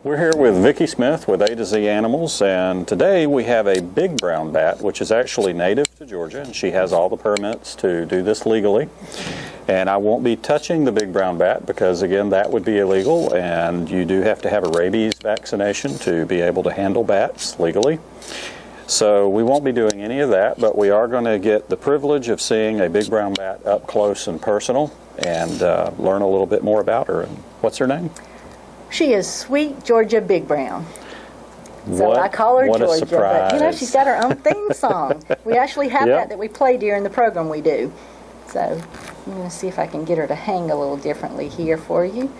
We're here with Vicky Smith with A to Z Animals, and today we have a big brown bat, which is actually native to Georgia, and she has all the permits to do this legally. And I won't be touching the big brown bat because, again, that would be illegal, and you do have to have a rabies vaccination to be able to handle bats legally. So we won't be doing any of that, but we are going to get the privilege of seeing a big brown bat up close and personal and learn a little bit more about her. And what's her name? She is Sweet Georgia Big Brown. So I call her Georgia, a surprise. but she's got her own theme song. We actually have that we play during the program we do. So I'm going to see if I can get her to hang a little differently here for you.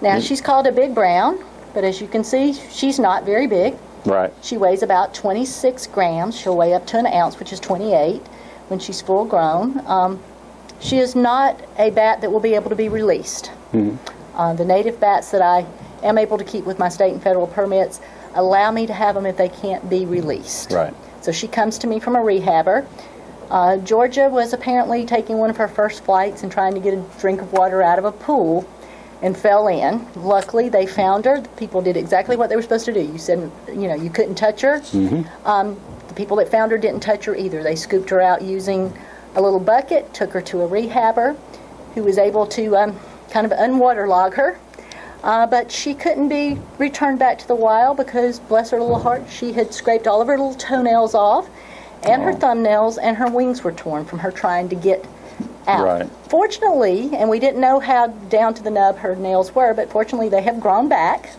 Now she's called a Big Brown, but as you can see, she's not very big. Right. She weighs about 26 grams. She'll weigh up to an ounce, which is 28 when she's full grown. She is not a bat that will be able to be released. Mm-hmm. The native bats that I am able to keep with my state and federal permits allow me to have them if they can't be released. Right. So she comes to me from a rehabber. Georgia was apparently taking one of her first flights and trying to get a drink of water out of a pool and fell in. Luckily, they found her. The people did exactly what they were supposed to do. You said, you couldn't touch her. Mm-hmm. The people that found her didn't touch her either. They scooped her out using a little bucket, took her to a rehabber who was able to kind of unwaterlog her, but she couldn't be returned back to the wild because, bless her little heart, she had scraped all of her little toenails off, and her thumbnails, and her wings were torn from her trying to get out. Right. Fortunately, and we didn't know how down to the nub her nails were, but fortunately they have grown back.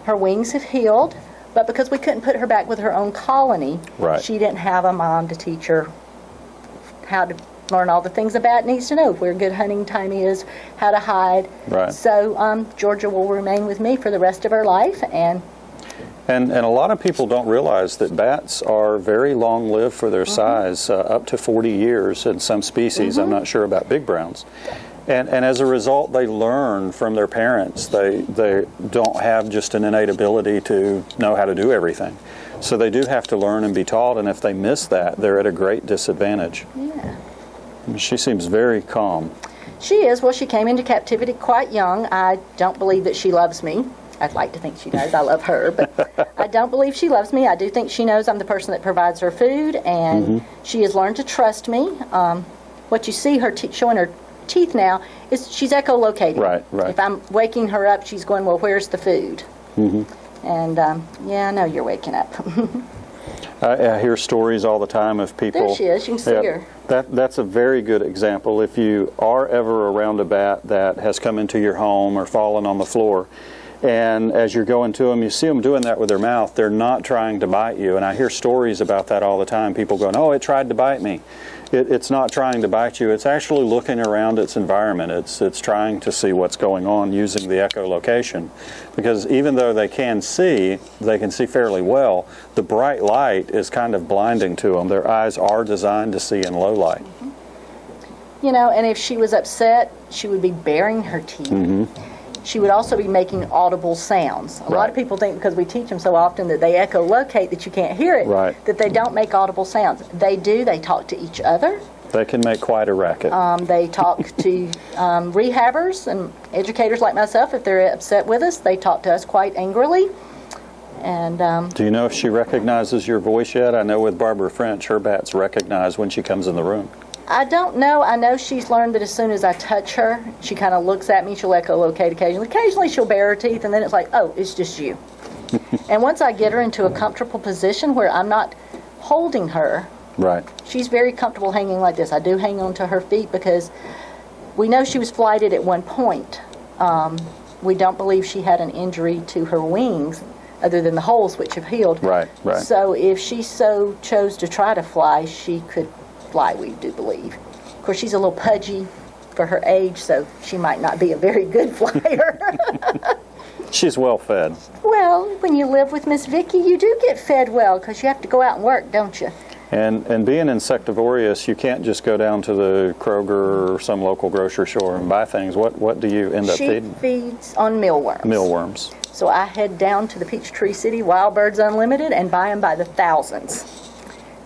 Her wings have healed, but because we couldn't put her back with her own colony, she didn't have a mom to teach her how to learn all the things a bat needs to know, where good hunting time is, how to hide. Right. So Georgia will remain with me for the rest of her life. And a lot of people don't realize that bats are very long-lived for their size, up to 40 years in some species. I'm not sure about big browns. And as a result, they learn from their parents. They don't have just an innate ability to know how to do everything. So they do have to learn and be taught, and if they miss that, they're at a great disadvantage. Yeah. She seems very calm. She is. Well, she came into captivity quite young. I don't believe that she loves me. I'd like to think she does. I love her, but I don't believe she loves me. I do think she knows I'm the person that provides her food, and she has learned to trust me. What you see her showing her teeth now is she's echolocating. Right. If I'm waking her up, she's going, well, where's the food? And yeah, I know you're waking up. I hear stories all the time of people. There she is. You can see her. That's a very good example. If you are ever around a bat that has come into your home or fallen on the floor, and as you're going to them, you see them doing that with their mouth, they're not trying to bite you. And I hear stories about that all the time. People going, oh, it tried to bite me. It's not trying to bite you. It's actually looking around its environment. It's trying to see what's going on using the echolocation. Because even though they can see fairly well, the bright light is kind of blinding to them. Their eyes are designed to see in low light. And if she was upset, she would be baring her teeth. She would also be making audible sounds. A lot of people think because we teach them so often that they echolocate that you can't hear it, that they don't make audible sounds. They do. They talk to each other. They can make quite a racket. They talk to rehabbers and educators like myself. If they're upset with us, they talk to us quite angrily. And do you know if she recognizes your voice yet? I know with Barbara French, her bats recognize when she comes in the room. I don't know. I know she's learned that as soon as I touch her, she kind of looks at me. She'll echolocate occasionally. Occasionally she'll bare her teeth, and then it's like, oh, it's just you. And once I get her into a comfortable position where I'm not holding her, she's very comfortable hanging like this. I do hang on to her feet because we know she was flighted at one point. We don't believe she had an injury to her wings other than the holes which have healed. So if she so chose to try to fly, she could fly, we do believe. Of course, she's a little pudgy for her age, so she might not be a very good flyer. She's well fed. Well, when you live with Miss Vicky, you do get fed well because you have to go out and work, don't you? And being insectivorous, you can't just go down to the Kroger or some local grocery store and buy things. What do you end up feeding? She feeds on mealworms. Mealworms. So I head down to the Peachtree City Wild Birds Unlimited and buy them by the thousands.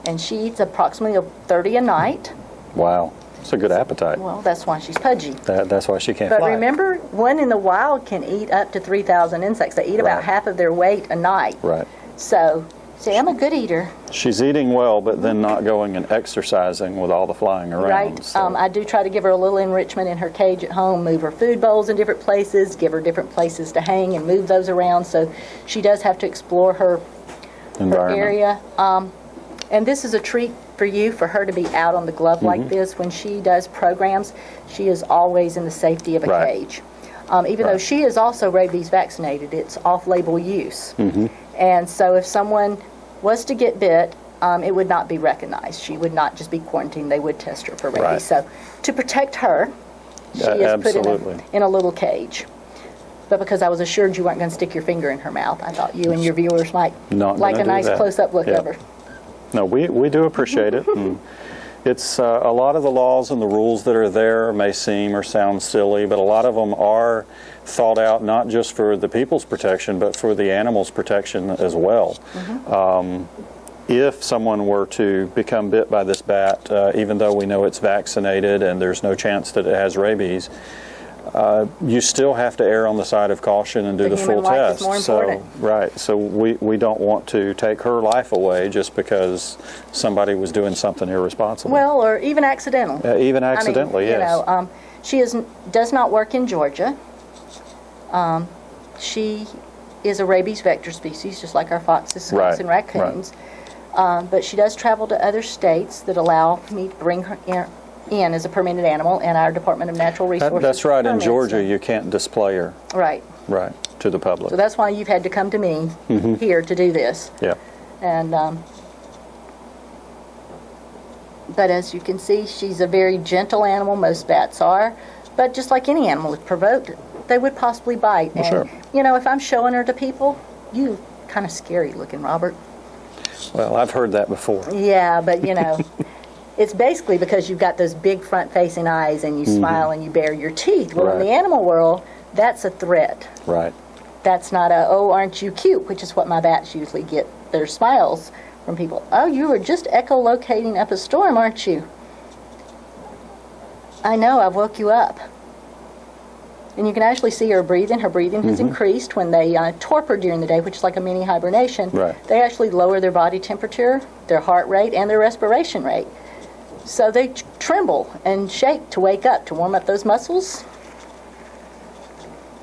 And she eats approximately 30 a night. Wow. It's a good appetite. Well, that's why she's pudgy. That's why she can't But fly. remember, one in the wild can eat up to 3,000 insects. They eat about Right. half of their weight a night. Right. So, see, I'm a good eater. She's eating well, but then not going and exercising with all the flying around. Right. So. I do try to give her a little enrichment in her cage at home, move her food bowls in different places, give her different places to hang and move those around. So she does have to explore her Environment. area. And this is a treat for you, for her to be out on the glove like this. When she does programs, she is always in the safety of a Right. cage. Even though she is also rabies vaccinated, it's off-label use. And so if someone was to get bit, it would not be recognized. She would not just be quarantined. They would test her for rabies. Right. So to protect her, she is put absolutely. in a little cage. But because I was assured you weren't going to stick your finger in her mouth, I thought you and your viewers might Not like gonna a do nice that. close-up look Yeah. of her. No, we do appreciate it. And it's a lot of the laws and the rules that are there may seem or sound silly, but a lot of them are thought out not just for the people's protection, but for the animals' protection as well. If someone were to become bit by this bat, even though we know it's vaccinated and there's no chance that it has rabies, you still have to err on the side of caution and do The the full human life is test. more So, important. right. So we don't want to take her life away just because somebody was doing something irresponsible. Well, or even accidental. Even accidentally, I mean, yes. You know, she does not work in Georgia. She is a rabies vector species, just like our foxes, skunks, Right, and raccoons. But she does travel to other states that allow me to bring her in as a permitted animal, and our Department of Natural Resources That's right. In permits Georgia, her. you can't display her, Right. right, to the public. So that's why you've had to come to me here to do this. Yeah. And but as you can see, she's a very gentle animal. Most bats are. But just like any animal, if provoked, they would possibly bite. Well, and sure. you know, if I'm showing her to people, you kind of scary looking, Robert. Well, I've heard that before. Yeah, but you know, it's basically because you've got those big front-facing eyes and you smile and you bare your teeth. Well, in Right. the animal world, that's a threat. Right. That's not a, oh, aren't you cute, which is what my bats usually get their smiles from people. Oh, you were just echolocating up a storm, aren't you? I know, I've woke you up. And you can actually see her breathing. Her breathing has increased when they torpor during the day, which is like a mini hibernation. Right. They actually lower their body temperature, their heart rate, and their respiration rate. So they tremble and shake to wake up, to warm up those muscles.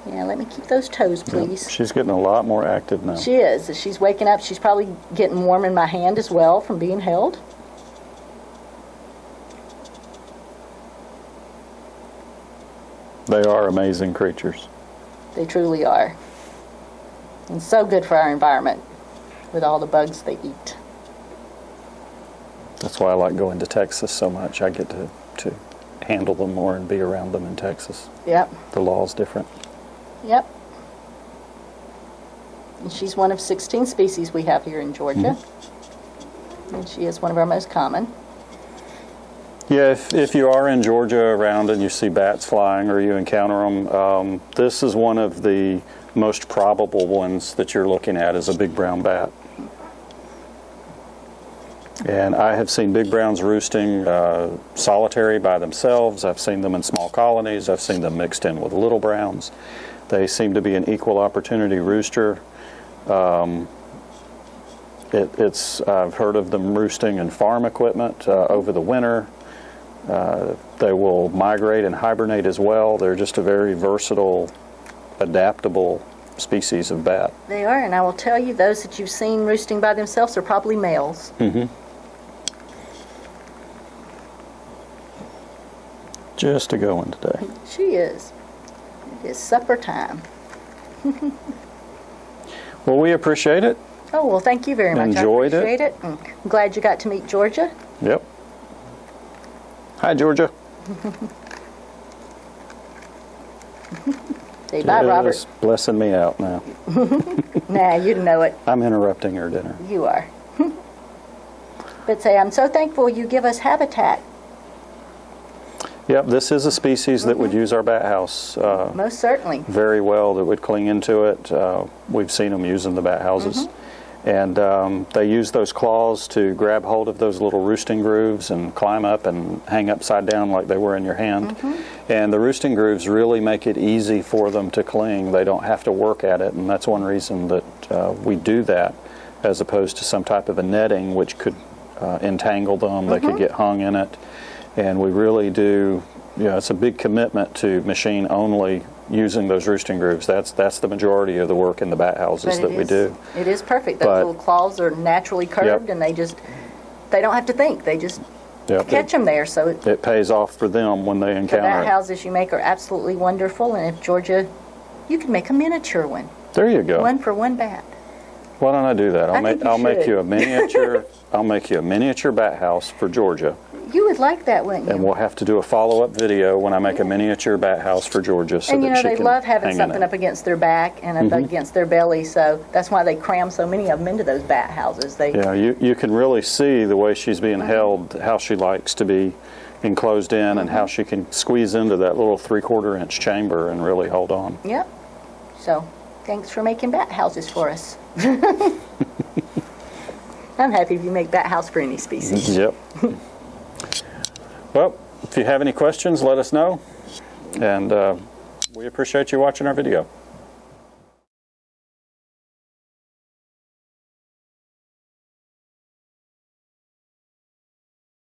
Yeah, let me keep those toes, please. She's getting a lot more active now. She is. As she's waking up, she's probably getting warm in my hand as well from being held. They are amazing creatures. They truly are. And so good for our environment with all the bugs they eat. That's why I like going to Texas so much. I get to handle them more and be around them in Texas. Yep, The law's different. yep. And she's one of 16 species we have here in Georgia. And she is one of our most common. Yeah, if you are in Georgia around and you see bats flying or you encounter them, this is one of the most probable ones that you're looking at is a big brown bat. And I have seen big browns roosting solitary by themselves. I've seen them in small colonies. I've seen them mixed in with little browns. They seem to be an equal opportunity rooster. I've heard of them roosting in farm equipment over the winter. They will migrate and hibernate as well. They're just a very versatile, adaptable species of bat. They are, and I will tell you, those that you've seen roosting by themselves are probably males. Just a going today. She is. It is supper time. Well, we appreciate it. Oh, well, thank you very much. Enjoyed it. I appreciate it. And I'm glad you got to meet Georgia. Yep. Hi, Georgia. Say bye, Robert. Just blessing me out now. Nah, you know it. I'm interrupting her dinner. You are. But say, I'm so thankful you give us habitat. Yep, this is a species that would use our bat house Most certainly. very well, that would cling into it. We've seen them using the bat houses. And they use those claws to grab hold of those little roosting grooves and climb up and hang upside down like they were in your hand. And the roosting grooves really make it easy for them to cling. They don't have to work at it, and that's one reason that we do that, as opposed to some type of a netting which could entangle them. They could get hung in it. And we really do, it's a big commitment to machine only using those roosting grooves. That's the majority of the work in the bat houses that we do. It is perfect. Those little claws are naturally curved, and they don't have to think. They just catch them there. So it pays off for them when they encounter the bat it. houses you make are absolutely wonderful, and if Georgia, you can make a miniature one. There you go. One for one bat. Why don't I do that? I'll make should. you a miniature. I'll make you a miniature bat house for Georgia. You would like that, wouldn't you? And we'll have to do a follow-up video when I make a miniature bat house for Georgia, so and that she they can love having hang something in it. up against their back and up against their belly, so that's why they cram so many of them into those bat houses. Yeah, you can really see the way she's being held, how she likes to be enclosed in, and how she can squeeze into that little 3/4 inch chamber and really hold on. Yep. So, thanks for making bat houses for us. I'm happy if you make bat house for any species. Yep. Well, if you have any questions, let us know, and we appreciate you watching our video.